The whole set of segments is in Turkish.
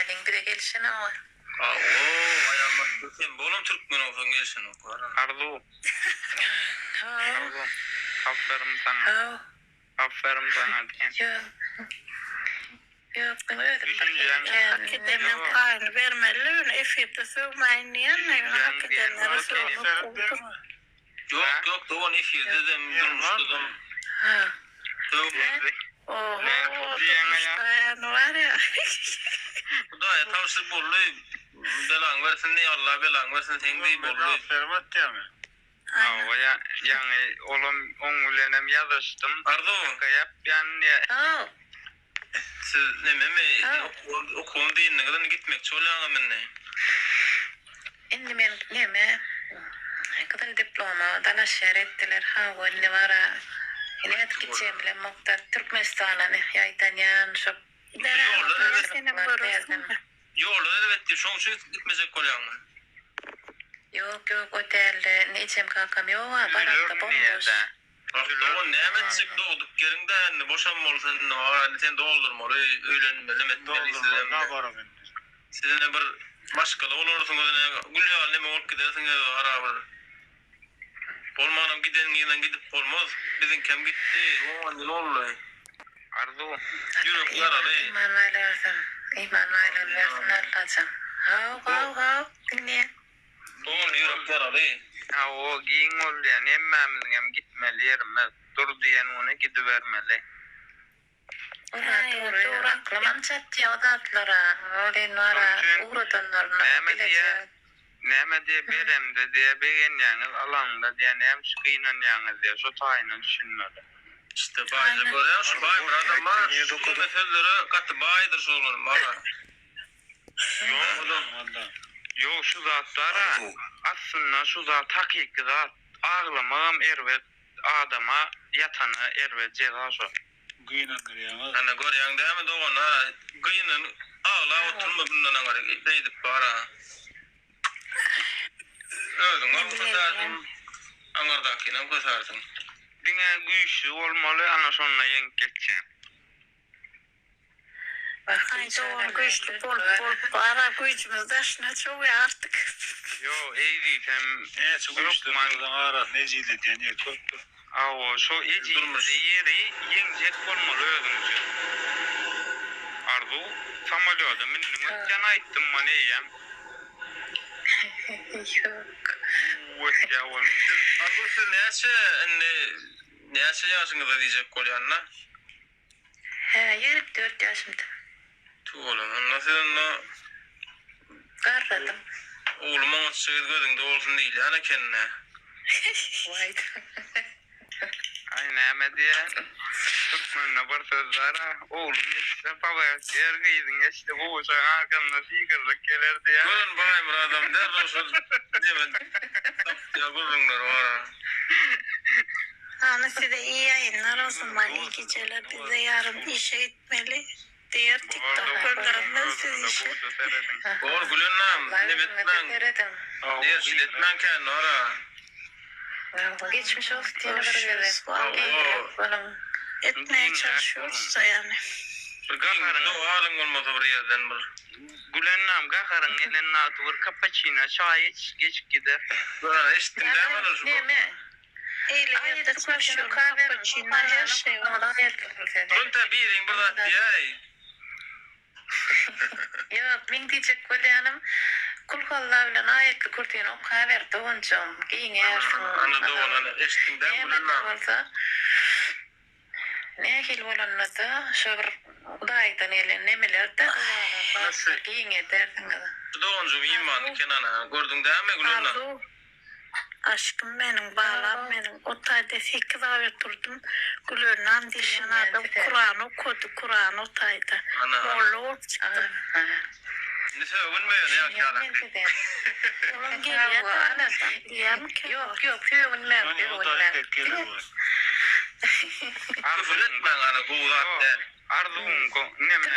Türkmenliğin bir de gelişine var. Ayağıma sen bolum Türkmen olsan gelsin o. Arzu. Arzu. Aferin sana. Aferin sana diyen. Yok, ben öyle Düşüncen. Hakikaten paranı vermeli, efirde sığmayın diyen hakikaten Yok doğan işi dedim durmuştum. Oho, Ne var ya. Bu da ya tavsiye bollu. Belan versin ne Allah belan versin sen de bollu. Fermat ya mı? Ya yani oğlum ongulenem yazıştım. Ardu. Yap yani. Siz ne o konu değil ne kadar gitmek çoğulağım ben ne? Indi men neme kadar diploma dalaş ettiler ha ne var yine gideceğim bile mokta Türkmenistan'a ne yaytanyan şu Yolda evet şu gitmeyecek kolyağım. Yok otelde ne içem kankam yok barakta bomboş. Doğru ne emetsek doğduk yerinde boşanma olsun sen doldurma orayı öğlenmeli metmeli sizden. Sizden bir başkalı olursun gülüyor ne mi olup gidersin arabar. Olmanım giden gidip olmaz. Bizim kim gitti o ne oldu? Arzu. Yürüp yaralı. İman versin Allah'cığım. Ha dinle. Doğru yürüp yaralı. O giyin ol yani emmemizin gitmeli yerime dur diyen onu gidivermeli. Doğru. Aklaman çattı o da atlara. Öyle nara uğradanlarına bileceğiz. Neme diye berem de diye begen yani alanda diye hem sıkıyla yani diye şu tayını düşünmeli. İşte bazı böyle şu bay adamlar şu meseleleri katı baydır şu olur bana. Yok şu zatlara aslında şu zat hakiki zat ağlamam ervet adama yatanı ervet cezası. Gıyınandır ya. Ana görüyorsun değil mi doğru? Gıyının ağla oturma bundan ağrı deyip bara. Öldün o kazarsın. Anardaki ne kazarsın? Dine güçlü olmalı ana sonra yenk geçeceğim. Ay doğan güçlü bol para gücümüz de çok artık. Yo iyi diyeceğim. Ne çok güçlü oradan ağır neciydi diye niye korktu. Aa şu eci yeri yenecek olmalı öldüğünce. Arzu samalıyordu. Benim cana ettim maneyem. Yok. Vay ya oğlum. Arzu ne yaşında diyecek kolyanla? 24 yaşımda. Oğlum nasıl Karradım. oğlumun atışığı gözünde olsun değil yani kendine. Vaydı. Ay neme diye. Türkmen'le bir sözler oğlum işte baba yergiydin işte bu uçağın arkamda figürlük gelirdi ya. Görün bayım adam der olsun demedim. Ya görünler var. Ana size iyi yayınlar o zaman iyi geceler bize yarın işe gitmeli. Diğer TikTok'lardan siz işe. Doğru gülünmem. Demetmen. Diğer şiddetmen kendi ara. Geçmiş olsun diye böyle. Etmeye çalışıyoruz da yani. Gakarın o halin olmadı bir yerden bir. Gülenlam gakarın elinin altı var cappuccino çay iç geç gider. Böyle eşittim değil mi? Ne mi? Eyle de çalışıyorum. Cappuccino her şey var. Runta birin burada diye. Yok, ben diyecek Kolye Hanım. Kul kollarla ayetli kurtuyun o kahver doğuncum. Giyin yersin. Anı doğunan eşittim değil mi? Ne hil olanladı? Şöyle daydan ele nemelerde giyin ederdin. Doğuncum imanı kenana. Gördün değil mi gülünmem? Arzu. Aşkım benim bağlam benim. Otayda 8 ay oturdum. Gülöründen dişinadım. Kur'an okudu. Kur'an otayda. Morlu olup çıktım. Ne söylemiyor ya kâlak. Onun geriye de diyem ki. Yok hüvünmem. Küfür etmen ana kuğulat der. Arzu'nun neme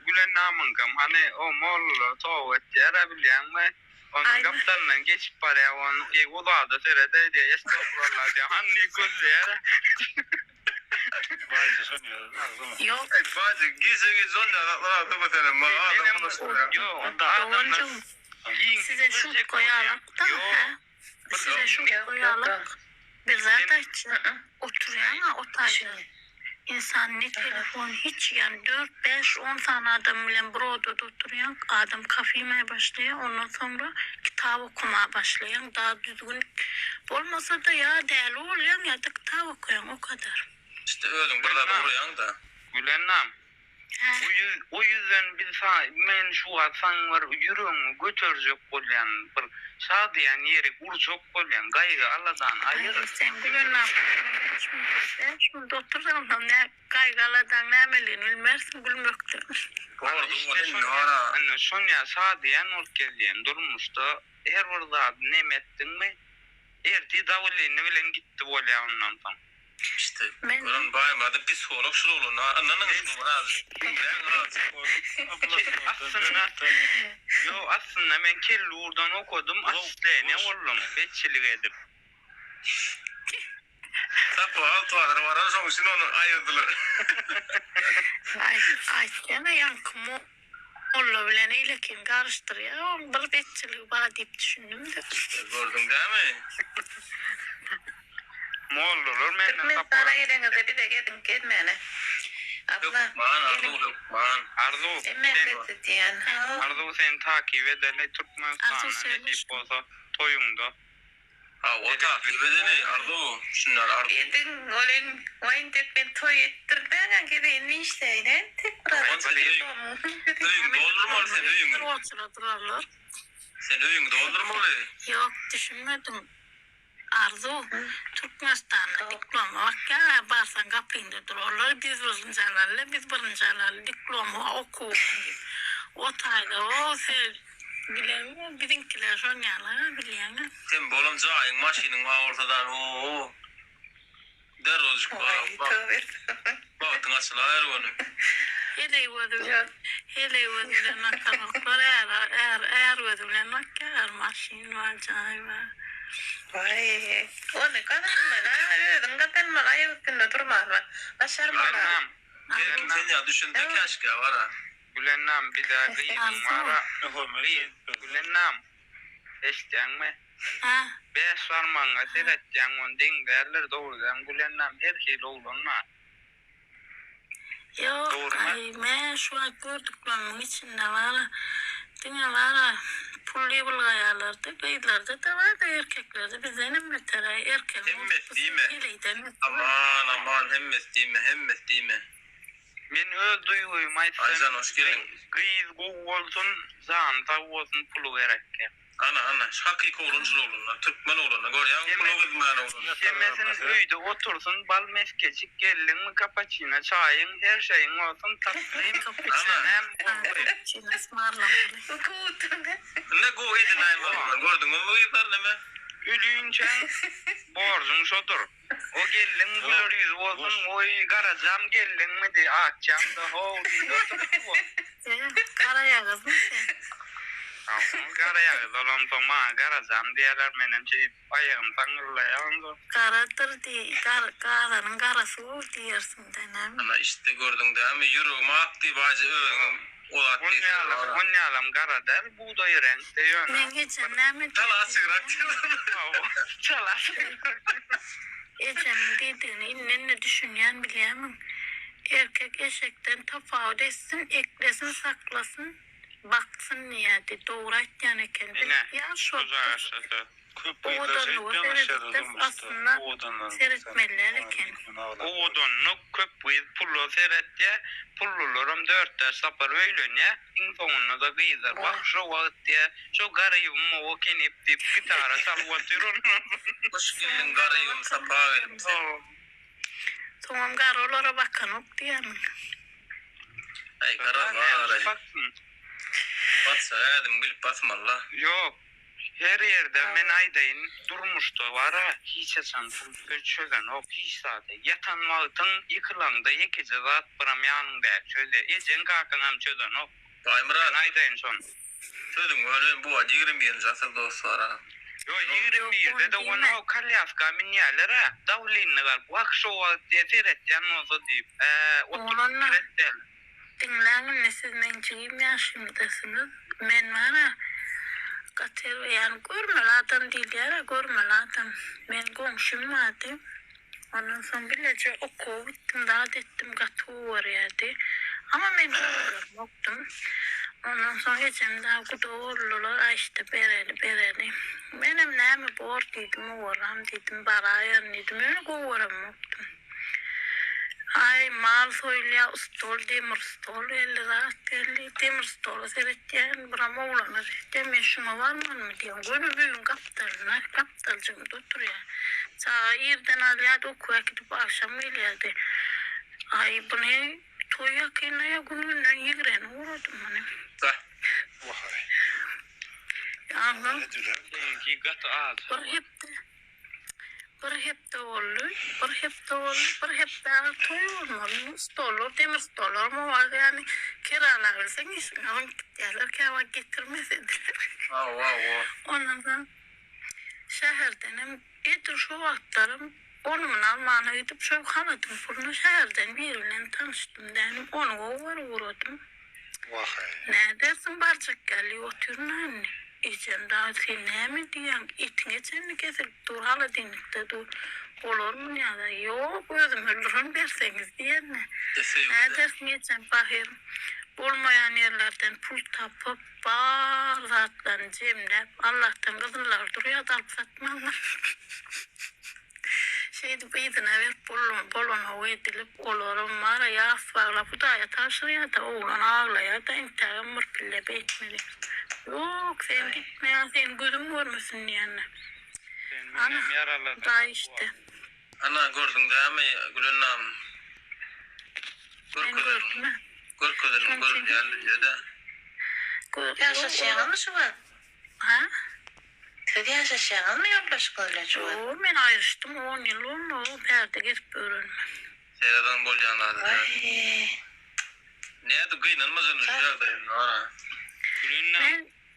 gülen namın kam hani o morlu toğu et yara bilen mi? Onun kaptanla geçip paraya onun o da sırada diye estağfurullah diye hani göz yere. Bazı sanıyor. Ağzım. Yok. Bacı gizli zonda da götürelim. Ma adam konuşuyor. Yo, onda adamlar Doğrucu. Size şu koyalım da ha. Size şu koyalım. Biz zaten oturuyor ama otayda. İnsan ne telefon hiç yani 4, 5, 10 tane adam bilen bir odada oturuyor. Adam kafe yemeye başlıyor. Ondan sonra kitap okumaya başlıyor. Daha düzgün olmasa da ya değerli oluyor ya da kitap okuyor o kadar. İşte öldüm burada doğruyan da. Gülenam. Ha. O yüzden bir men şu atsan var yürüyün götürecek bolyan bir sadiyan yeri urcuk bolyan gayrı aladan ayır. Sen gülün ne ben şimdi otururum ne kaygıladan ne emelin bilmezsin gülmekten. Anne Sonya sadiyan orkeliyen durmuştu. Her orada ne mettin mi? Erdi davulini bilen gitti bolyan ondan tam. İşte Ben- buranın baymadı psikolog şu olun. Anladın mı? Aslında ben kelli oradan okudum. Aslen oğlum. Beçilik edip. Tapu altı var. Sonra şimdi onu ayırdılar. Ay sana yankım Oğlu bilen ilekin karıştırıyor. Bir betçilik var deyip düşündüm de. Gördün değil mi? Moğollular Türkmen menden sana kapora. gelenize bir de gidin gelmeyene. Yok Abla. man Ardu. Man. Arzu. Emekli diyen. Arzu sen takip edele Türkmenistan'a ne deyip olsa toyumda. Ha o takip edeni Ardu. Şunlar Ardu. Gidin olin oyun Türkmen toy ettirden gidin işte. Öyün doldurmalı sen öyün. Otururlar. Sen öyün doldurmalı. Yok düşünmedim. Arzu, Türkmenistan'da diploma bak ya varsan kapıyında dururlar. Biz uzuncalarla, biz bırıncalarla diploma oku. O tayda o bilen bizimkiler sonyalar bilen. Sen bolumca ayın maşinin var ortadan. Oo. Derrozcuk var. Baktın açılar onu. Hele vödülen akarlıklar eğer vödülen akar maşin var cay var. Vay. O ne kadar mı la? Ödün kadar mı la? Ayıptın durmaz mı? Başar mı la? Gülenam. Sen ya düşündü keşke var ha. Gülenam bir daha kıyım var. Gülenam. Eşten mi? Ha? Beş varmanga seyredeceğim on dengerler doğrudan Gülenam her şey olunma. Yok Doğru mu? ay ben şu an gördüklerim içinde var. Dünya var. Pulli bulgayalarda, kıyılarda da var da erkeklerde bizden mi teray erkek Hemmet değil mi? Aman hemmet değil mi? Men öldüyüm Aycan hoş geldin. Kıyız olsun, zanta olsun pulu gerekken. Ana hakiki olunçlu olunlar. Türkmen olunlar. Görüyen kulu gitmeyen olunlar. Yemesin uydu otursun bal meskecik gelin mi kapaçina çayın her şeyin olsun tatlıyım. Kapıçın hem Çin ısmarlamalı. Ne go edin ayın var. Gördün mü bu yıllar ne mi? Ülüyünce borcun şodur. O gelin gülür yüz olsun oy garacam gelin mi de akşam da ho diye oturup Karaya kız mı sen? Karaya dolan toma garacam diyeler menimce ayağım tanırlayan. Karadır diye, karanın karası ol diyersin denem. Ana işte gördün değil mi? Yürü makti bazı olat değil. Onyalam garadel buğday renkte yönü. Ben geçen ne mi Tala sigara. Çala. geçen dediğini ne düşünen bilemem. Erkek eşekten tafavut etsin, eklesin, saklasın, baksın niyeti, doğrat yani kendini. Ya şorttur. O aslında seyretmelilerken. O odonluk köpüyüz pullo seyrettiye pullulurum 4'te sapar öylönye sonunda da kıyızlar. Bak şu vaktiye şu garayım o kenip dip gitara salvatırın. Hoş geldin garayım sapağı verim sen. Tamam garolara bakın ok diyelim. Ay gara var. Batsa edim gülüp basmalla. Yok. Her yerde men aydayın durmuştu var ha. Hiç esan çölen o hiç sade. Yatan vaatın yıkılanda yekice zat bıram yanında çöle. Ecen kalkanam çölen o. Ben Baymurat. aydayın son. Söyledim öyle bu acı 20 yıl asıl dostlar ha. Yo 21'de de onu Kalyaska minyalere davlinne gal wakşowa deferet yanmasa deyip Oğlanlar. oturettel. Dinleyin ne siz menciyim yaşımdasınız. Men var ha. Kater yani görmeli adam değil ya. Görmeli adam. Ben komşum vardı. Ondan sonra bilece oku bittim daha ettim katı var yedi. Ama ben görmem yoktum. Ondan sonra geçen daha kudoğurlular işte bereli. Benim neyimi bor dedim uğram dedim barayan dedim öyle uğram yoktum. Ay mal soyla stol demir stol 50 rahat 50 demir stol seyretken brama ulanır. Demek şuna var mı diyorum. Günü büyün kaptalcım tutur ya. Sağa yerden alıyad okuya gidip akşam geliydi. Ay bu ne toya kenaya gününden yigren uğradım hani. Da. Vay. Anlam. Ne diyorlar? Ki gat ağız. Bir hep de oldu, bir hep de toy olmalı. Stolur, demir stolur mu var yani kiralarsan işin alın gittiler ki hava getirmesediler. Ondan sonra şehirdenim, edir şu vakitlerim onumun Alman'a gidip şu kanadım fırını şehirden biriyle tanıştım dedim, onu uğradım. Vay. Ne dersin barcak geliyor oturun anne. İçen daha sen ne mi diyen? İtin içen kesilip dur hala dinlikte dur. Olur mu ya da yok özüm öldürün derseniz diyen ne? Ne dersin içen bakıyorum. Olmayan yerlerden pul tapıp bağırlatlan cemlep Allah'tan kızınlar duruyor da alıp satmanlar. Şeydi beydine ver bolona o edilip olurum var ya asfağla bu da yataşır ya da oğlan ağlaya da intihar mırkille beytmeli. Yok sen gitme ya sen gözüm görmesin yani. Ana da işte. Ana gördün değil mi Gülünnam? Ben gördüm ha. Gördüm ya da. Yaşaşayan mı şu var? Ha? Kedi yaşaşayan mı yaplaşık öyle şu var? Yo ben ayrıştım 10 yıl oldu. Perde girip öğrenme. Seyradan bolyanlar. Ay. Ne adı kıynanmazın uşağıdayım ana.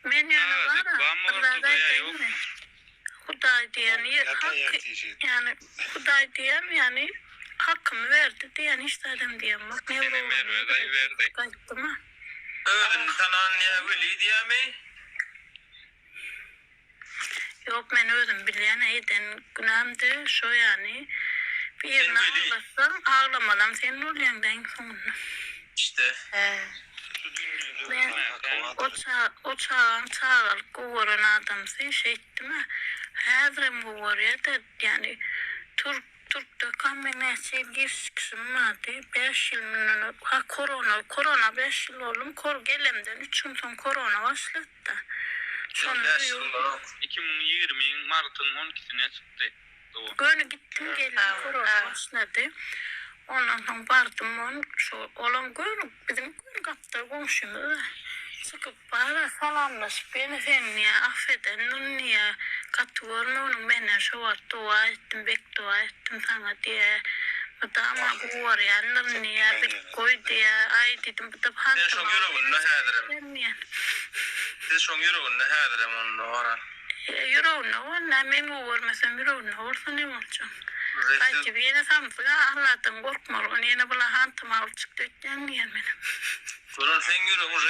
Ben yani var ha. Kırlarda değil mi? Huday diyen yani Huday diyen yani hakkımı verdi diyen işte adam diyen bak ne Senin verdi. Kaçtım ha. Öğren sana anneye veli diye mi? Yok ben özüm bilen eyden günahımdı şu yani bir yerine ağlasam ağlamadan senin oluyandan sonra. İşte. Ben o çağın kuvurun adamsı şey ettim ha. Hazırım kuvur da yani Türk'te kamene sevgisi kısım vardı. 5 yıl mı? Ha korona 5 yıl oldum. Gelemden 3 gün sonra korona başladı. Sonra 2020 Mart'ın 12'sine çıktı. Gönü gittim geldim korona başladı. Ondan sonra vardım olan gönü bizim gönü kapta komşumuz. Sıkıp bana salamlaşıp beni sen niye affedin niye katı varma onun benden şu var dua ettim dua ettim sana diye. Ama bu var ya niye bir koy diye ay dedim bu da Ben şok yürüyorum ne hadirim. Siz şok yürüyorum ne hadirim onun ona. Yürüyorum ne var ne men uğurmasam yürüyorum ne olursa ne olacak. Belki bir yere samsın Allah'tan korkma onu yine bula hantıma alıp çıktı etken diye benim. Sonra sen yürüyorum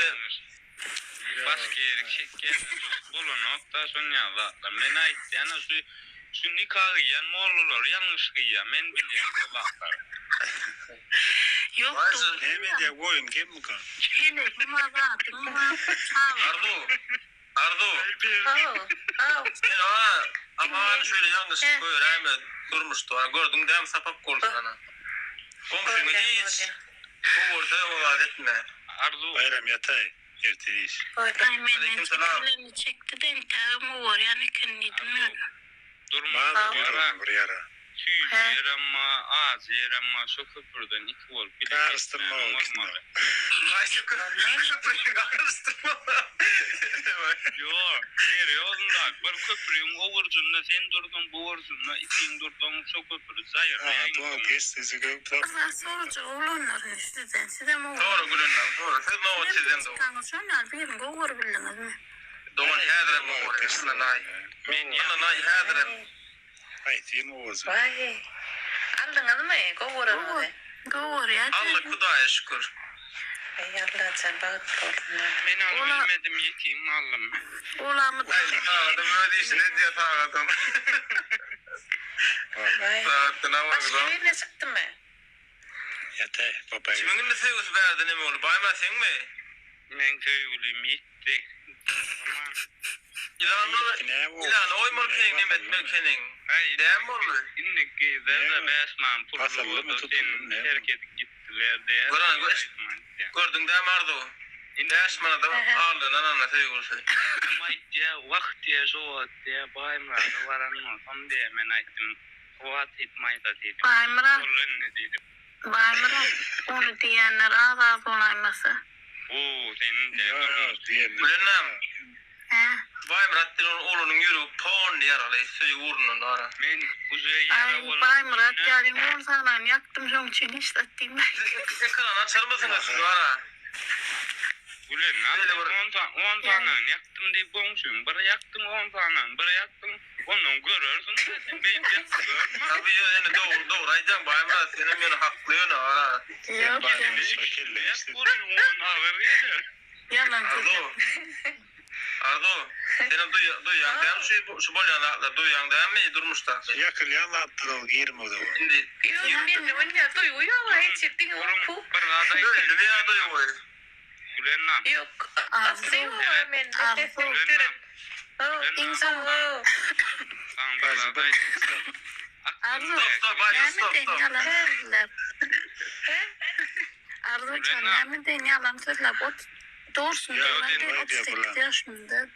Başka yere bulun nokta sonra ya ben ait yani şu nikahı yan moğollar yanlış kıyam men biliyorum bu vaklar. Yok Ne diye koyun kim mi kan? yine mazatım var. Ardu. Sen ona ama şöyle yanlış koyur hemen durmuştu. Gördün değil mi sapap koldu sana. Komşunu hiç bu ortaya o adetme. Ardu. Bayram yatay. Erteyiz. Ay benim çekileni çekti de intiharımı var yani kendim öyle. Durma. Bağlı buraya. Tüy yerenma, ağız yerenma, şu köprüden 2 vol. Karıştırma oldu. Ay şu köprüyü karıştırma. Yok, yolunda bir köprünün o vurcunla sen durdun bu vurcunla ikin durdun şu köprü zayır. Doğru kestesi gökten. Kızlar sorucu oğlanların sizden mi olur? Doğru Gülünnam doğru. Siz ne o çizden doğru. Tanışanlar bir yerin gavur bildiniz mi? Doğan hädrem o nay. Men Nay hädrem. Aytin oğuz. Vay. Aldınız mı? Govuranı. Gor ya. Allah Kudaya şükür. Ay Allah can bağıt oldun. men almadım yetim aldım. Ulamı da Tağadım öyle işte ne diye tağadım. Vay. Tağattına var Başka lan. birine çıktı mı? Yatay babay. Kimin de sevgisi verdi ne mi olur? Bayma sen mi? Men köylüm yitti. İlanı oymal kenin emetmel kenin. Ay Değen mi olur? innek gezerde besman Asıllı mı purlu tutulur, ne? terk edip gittiler diye. Gören göz. Gördün de mardo. Değişmana da ağırlığından anlatı yürüsü. Ama ya vakt ya soğuk ya bayımlar varan olsam diye men aytdım. Kuvat hitmayda dedim. Baymıra. Olun ne dedim. Baymıra. Onu diyenler ağız olayması. Oo senin de Gülennem. He. Vay Murat'ın oğlunun yürü pon yaralı suyu vurunun ara. men uzay yara Ay baymıra. Yani on sana yaktım şun için işlettiğim. Ekran açar mısınız şu ara? Ulan Öyle var. 10 tane yaktım diye konuşuyorum. Bir yaktım 10 tane. Bir yaktım. Onu görürsün. Sen benim yaktım. Tabii ya yani doğru aycan Vay Murat senin beni haklıyorsun ara. Yok. Yalan Ardo. Ardo. Senin duyan değil mi? Şu bolyanakla duyan değil mi? Durmuşlar. Yakıl yanlattırıl girme o da. Şimdi Yok ben de duyuyor ama hiç çıktın yok. öyle bir yerde yok. Ulan Yok. Aslı yok hemen. İnsan o. Arzu. Stop hadi stop. Arzucan nemeden yalan söylep doğrusun Ya, diyorlar. öyle 38 diyor yaşında.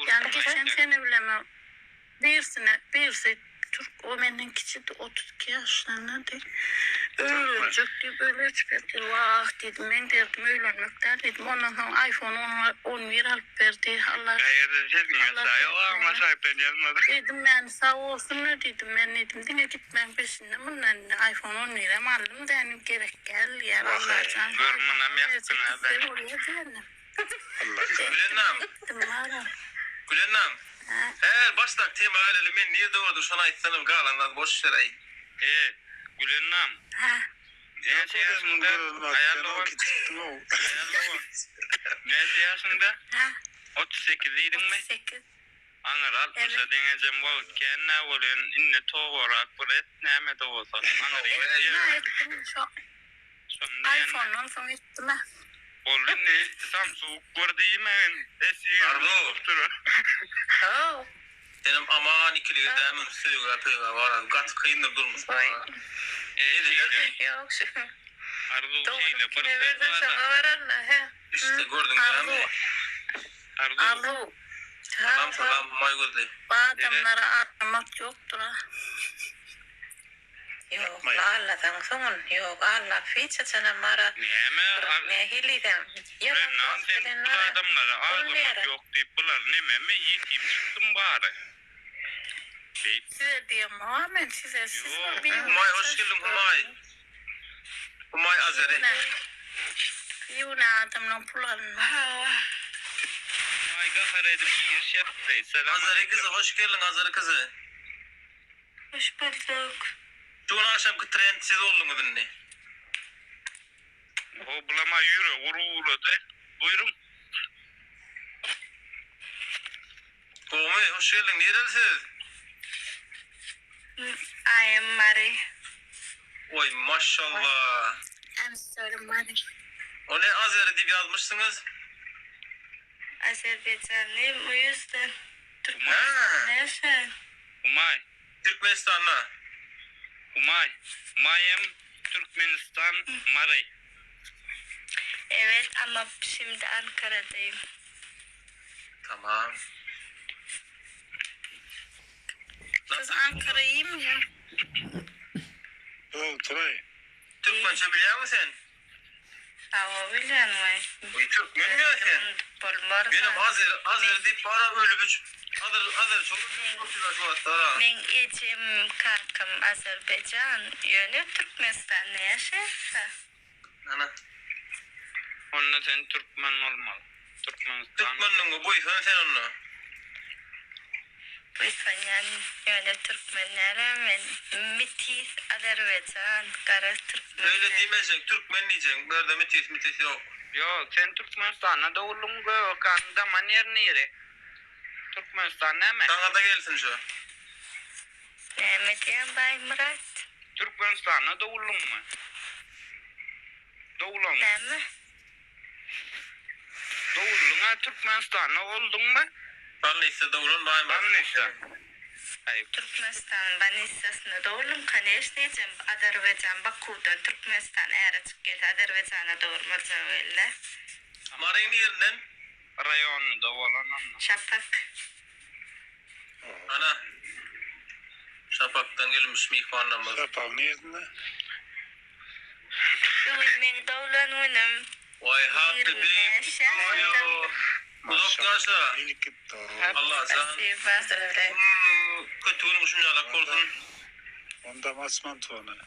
Yani geçen sene bileme birisi Türk o benden küçüktü 32 yaşlarında değil. Ölecek diye böyle çıkarttı. Vah dedim ben derdim öğlenmekler dedim. Ondan sonra iPhone 11 alıp verdi. Allah dedim yani sağ olsun ne dedim ben dedim. Dine gitmem peşinden bundan iPhone 11 aldım da yani gerek gel ya. Allah can. Görmem yaptın abi. Gittim valla. Gülennem. Eğer baştak tema öyle men niye doğdu sana aytsanım galanlar boş şeray. Gülenam. Ha. Ne yaşında? Ayarlı var. Ne yaşında? Ha. 38 idin mi? 38. Anır altmışa deneyeceğim bu kendine oluyorsun inne toğurak bu et neme de olsa. Anır Ne ettim şu iPhone'un son ettim ha. Olun ne Samsung gördüğüm evin eski Ardo. Oh. Senin aman ikili demin suyu yapıyor var. Gat kıyında durmuş. Vay. Yok şu. Ardu Doğru şeyle kime verdin sana varan he. İşte gördün değil mi? Arzu. Salam may gördü. Bu adamlara aramak yoktur ha. Yok Allah'tan sonun. Yok Allah fiçe sana mara. Ne hiliden. Ben bu adamlara ağlamak yok deyip bunlar nememe yetim çıktım bari. Size diyeyim Muhammed size Humay hoş geldin Humay. Humay Azeri. Yine adamla pularını. Ay gafar edip bir şey yaptı. Selam. Azeri kızı hoş geldin Azeri kızı. Hoş bulduk. Şu akşamki trend siz oldunuz dinle. O bulama yürü uğradı. Buyurun. Komi hoş geldin. Neredesiniz? I am Mari. Oy maşallah. I'm sorry Mari. O ne Azeri diye yazmışsınız? Azerbaycanlıyım o yüzden. Ha. Ne sen? Umay. Türkmenistan'la. Umay. Mayem Türkmenistan Mari. Evet ama şimdi Ankara'dayım. Tamam. Kız Ankara'yım ya. Oğlum Turay. Türkmençe biliyor musun sen? Ama biliyor musun? Oy Türkmen mi sen? Benim Azeri deyip bana öyle bir Azeri çok konuşuyorlar. Ben eşim kankam Azerbaycan yönü Türkmenistan'da yaşarsa. Ana. Onunla sen Türkmen olmalı. Türkmenistan. Türkmenliğe boysan sen onu. Buysanyan öyle Türkmenlere men Metis, Azerbaycan, Kara Türkmen. Öyle demeyeceksin. Türkmen diyeceksin. Burada mitis yok. Yo, sen Türkmenistan'a doğulun kan da manier nere? Türkmenistan ne mi? Sana da gelsin şu. Mehmetyan Bay Murat. Türkmenistan'a doğulun mu? Doğulun. Ne mi? Doğulun ha Türkmenistan'a oldun mu? Banlıysa da olun bayım. Banlıysa. Ay, Türkmenistan Banisas'na doğulum kaneş diyeceğim. Azerbaycan Baku'da Türkmenistan eğer açık geldi. Azerbaycan'a doğurmaca öyle. Marayın yerinden. rayonunda olan anlam. Şapak. Ana. Şapaktan gelmiş mihvanlamız. Şapak nerede? Ünmen doğulanım. Vay hakkı değil. Ayo. Uzak yaşa. İlk gitti. Allah sen. Spasiba. Kötü olmuş mu yalak olsun. Onda masman tuğunu.